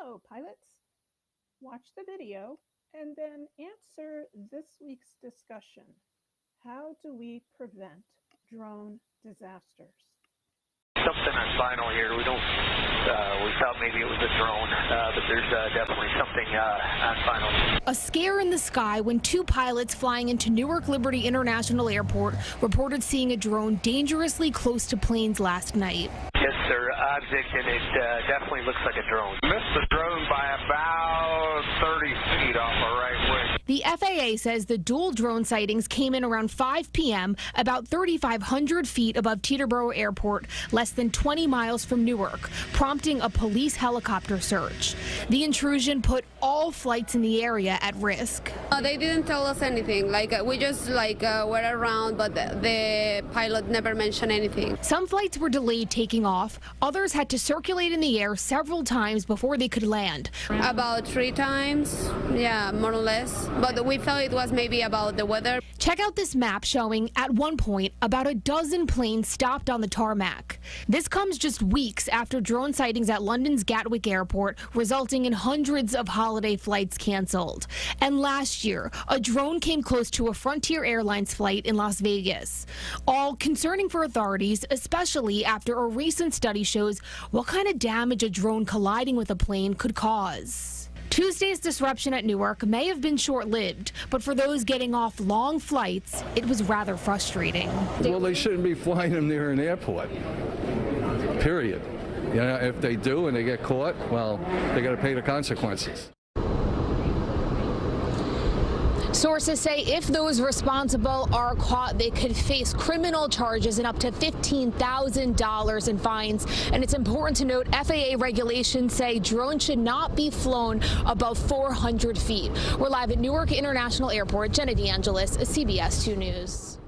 Hello, pilots. Watch the video and then answer this week's discussion. How do we prevent drone disasters? Something on final here. We thought maybe it was a drone, but there's definitely something on final. A scare in the sky when two pilots flying into Newark Liberty International Airport reported seeing a drone dangerously close to planes last night. Yes, sir. Object, and it definitely looks like a drone. Missed the drone by about 30 feet off our right wing. The FAA says the dual drone sightings came in around 5 p.m., about 3,500 feet above Teterboro Airport, less than 20 miles from Newark, prompting a police helicopter search. The intrusion put all flights in the area at risk. They didn't tell us anything. We just were around, but the pilot never mentioned anything. Some flights were delayed taking off. Others had to circulate in the air several times before they could land. About 3 times, yeah, more or less. But we thought it was maybe about the weather. Check out this map showing, at one point, about a dozen planes stopped on the tarmac. This comes just weeks after drone sightings at London's Gatwick Airport, resulting in hundreds of holiday flights canceled. And last year, a drone came close to a Frontier Airlines flight in Las Vegas. All concerning for authorities, especially after a recent study shows what kind of damage a drone colliding with a plane could cause. Tuesday's disruption at Newark may have been short-lived, but for those getting off long flights, it was rather frustrating. Well, they shouldn't be flying them near an airport, period. You know, if they do and they get caught, well, they got to pay the consequences. Sources say if those responsible are caught, they could face criminal charges and up to $15,000 in fines. And it's important to note FAA regulations say drones should not be flown above 400 feet. We're live at Newark International Airport. Jenna DeAngelis, CBS 2 News.